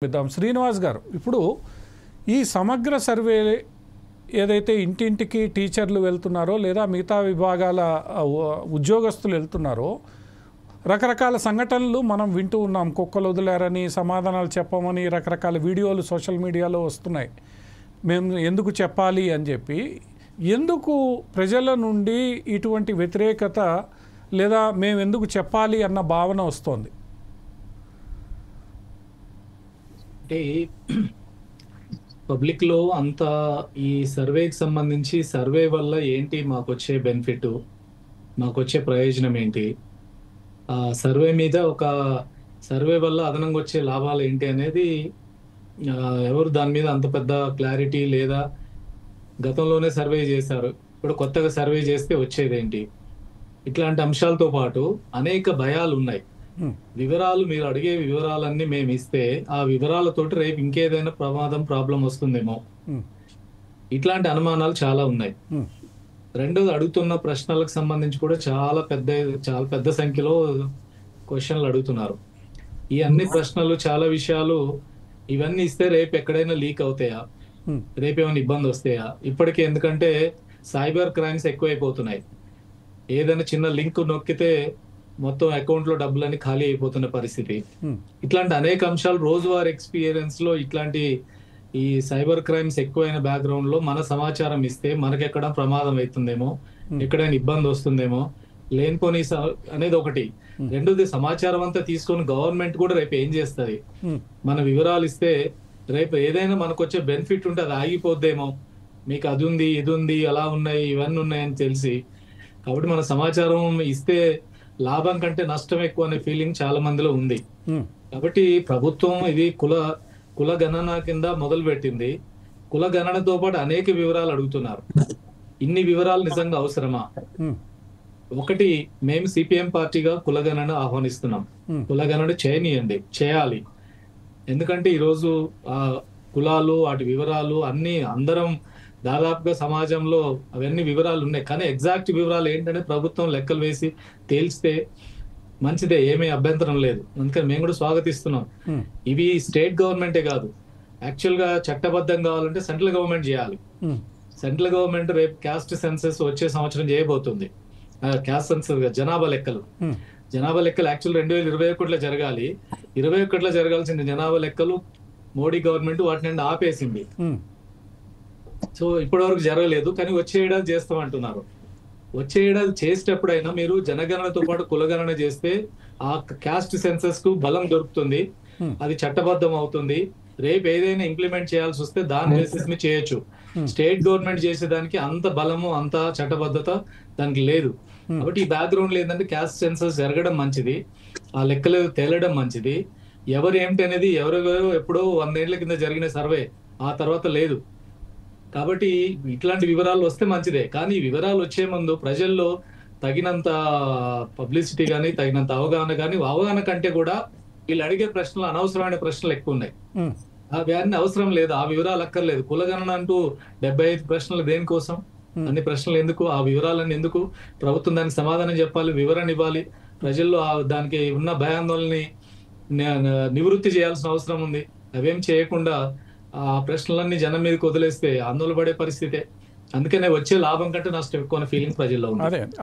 శ్రీనివాస్ గారు, ఇప్పుడు ఈ సమగ్ర సర్వే ఏదైతే ఇంటింటికి టీచర్లు వెళ్తున్నారో లేదా మిగతా విభాగాల ఉద్యోగస్తులు వెళ్తున్నారో, రకరకాల సంఘటనలు మనం వింటూ ఉన్నాం. కుక్కలు వదిలారని, సమాధానాలు చెప్పమని రకరకాల వీడియోలు సోషల్ మీడియాలో వస్తున్నాయి. మేము ఎందుకు చెప్పాలి అని చెప్పి, ఎందుకు ప్రజల నుండి ఇటువంటి వ్యతిరేకత లేదా మేము ఎందుకు చెప్పాలి అన్న భావన వస్తోంది? అంటే పబ్లిక్ లో అంత ఈ సర్వేకి సంబంధించి సర్వే వల్ల ఏంటి మాకు వచ్చే బెనిఫిట్, మాకు వచ్చే ప్రయోజనం ఏంటి, ఆ సర్వే మీద ఒక సర్వే వల్ల అదనంగా వచ్చే లాభాలు ఏంటి అనేది ఎవరు దాని మీద అంత పెద్ద క్లారిటీ లేదా గతంలోనే సర్వే చేశారు, ఇప్పుడు కొత్తగా సర్వే చేస్తే వచ్చేదేంటి, ఇట్లాంటి అంశాలతో పాటు అనేక భయాలు ఉన్నాయి. వివరాలు మీరు అడిగే వివరాలన్నీ మేము ఇస్తే ఆ వివరాలతోటి రేపు ఇంకేదైనా ప్రాబ్లం వస్తుందేమో, ఇట్లాంటి అనుమానాలు చాలా ఉన్నాయి. రెండోది, అడుగుతున్న ప్రశ్నలకు సంబంధించి కూడా చాలా పెద్ద సంఖ్యలో క్వశ్చన్లు అడుగుతున్నారు. ఈ అన్ని ప్రశ్నలు చాలా విషయాలు ఇవన్నీ ఇస్తే రేపు ఎక్కడైనా లీక్ అవుతాయా, రేపు ఏమైనా ఇబ్బంది వస్తాయా? ఇప్పటికే ఎందుకంటే సైబర్ క్రైమ్స్ ఎక్కువైపోతున్నాయి. ఏదైనా చిన్న లింక్ నొక్కితే మొత్తం అకౌంట్ లో డబ్బులన్నీ ఖాళీ అయిపోతున్న పరిస్థితి. ఇట్లాంటి అనేక అంశాలు రోజువారీ ఎక్స్పీరియన్స్ లో ఇట్లాంటి ఈ సైబర్ క్రైమ్స్ ఎక్కువైన బ్యాక్గ్రౌండ్ లో మన సమాచారం ఇస్తే మనకెక్కడ ప్రమాదం అవుతుందేమో, ఎక్కడైనా ఇబ్బంది వస్తుందేమో, లేనిపోని అనేది ఒకటి. రెండోది, సమాచారం అంతా తీసుకొని గవర్నమెంట్ కూడా రేపు ఏం చేస్తుంది, మన వివరాలు ఇస్తే రేపు ఏదైనా మనకు వచ్చే బెనిఫిట్ ఉంటే అది ఆగిపోద్దేమో, మీకు అది ఉంది, ఇది ఉంది, అలా ఉన్నాయి, ఇవన్నీ ఉన్నాయని తెలిసి. కాబట్టి మన సమాచారం ఇస్తే లాభం కంటే నష్టం ఎక్కువ అనే ఫీలింగ్ చాలా మందిలో ఉంది. కాబట్టి ప్రభుత్వం ఇది కుల గణన కింద మొదలు పెట్టింది. కుల గణనతో పాటు అనేక వివరాలు అడుగుతున్నారు. ఇన్ని వివరాలు నిజంగా అవసరమా? ఒకటి, మేము సిపిఎం పార్టీగా కులగణన ఆహ్వానిస్తున్నాం. కులగణన చేయాలి. ఎందుకంటే ఈరోజు ఆ కులాలు, వాటి వివరాలు అన్ని అందరం దాదాపుగా సమాజంలో అవన్నీ వివరాలు ఉన్నాయి. కానీ ఎగ్జాక్ట్ వివరాలు ఏంటంటే ప్రభుత్వం లెక్కలు వేసి తేల్చితే మంచిదే, ఏమీ అభ్యంతరం లేదు. అందుకని మేము కూడా స్వాగతిస్తున్నాం. ఇవి స్టేట్ గవర్నమెంటే కాదు, యాక్చువల్ గా చట్టబద్ధం కావాలంటే సెంట్రల్ గవర్నమెంట్ చేయాలి. సెంట్రల్ గవర్నమెంట్ రేపు క్యాస్ట్ సెన్సస్ వచ్చే సంవత్సరం చేయబోతుంది. క్యాస్ట్ సెన్సస్ జనాభా లెక్కలు యాక్చువల్ 2021లో జరగాలి. 2021లో జరగాల్సిన జనాభా లెక్కలు మోడీ గవర్నమెంట్ వాటిని ఆపేసింది. సో ఇప్పటి వరకు జరగలేదు. కానీ వచ్చే ఏడాది చేస్తామంటున్నారు. వచ్చే ఏడాది చేసేటప్పుడైనా మీరు జనగణనతో పాటు కులగణన చేస్తే ఆ క్యాస్ట్ సెన్సస్ కు బలం దొరుకుతుంది, అది చట్టబద్ధం అవుతుంది. రేపు ఏదైనా ఇంప్లిమెంట్ చేయాల్సి వస్తే దాని బేసిస్ మీద చేయొచ్చు. స్టేట్ గవర్నమెంట్ చేసేదానికి అంత బలము, అంత చట్టబద్ధత దానికి లేదు. కాబట్టి ఈ బ్యాక్గ్రౌండ్ లో ఏంటంటే క్యాస్ట్ సెన్సస్ జరగడం మంచిది, ఆ లెక్కలు తేలడం మంచిది. ఎవరు ఏమిటి అనేది ఎవరెవరో ఎప్పుడో 100 ఏళ్ల కింద జరిగిన సర్వే, ఆ తర్వాత లేదు. కాబట్టి ఇట్లాంటి వివరాలు వస్తే మంచిదే. కానీ వివరాలు వచ్చే ముందు ప్రజల్లో తగినంత పబ్లిసిటీ కానీ, తగినంత అవగాహన కంటే కూడా వీళ్ళు అడిగే ప్రశ్నలు అనవసరమైన ప్రశ్నలు ఎక్కువ ఉన్నాయి. అవన్నీ అవసరం లేదు, ఆ వివరాలు అక్కర్లేదు. కులగణన అంటూ 75 ప్రశ్నలు దేనికోసం? అన్ని ప్రశ్నలు ఎందుకు? ఆ వివరాలన్నీ ఎందుకు? ప్రభుత్వం దానికి సమాధానం చెప్పాలి, వివరణ ఇవ్వాలి. ప్రజల్లో దానికి ఉన్న భయాందోళనని నివృత్తి చేయాల్సిన అవసరం ఉంది. అవేం చేయకుండా ఆ ప్రశ్నలన్నీ జనం మీదకి వదిలేస్తే ఆందోళన పడే పరిస్థితే. అందుకనే వచ్చే లాభం కంటే నష్టం ఎక్కువ ఫీలింగ్ ప్రజల్లో ఉంది.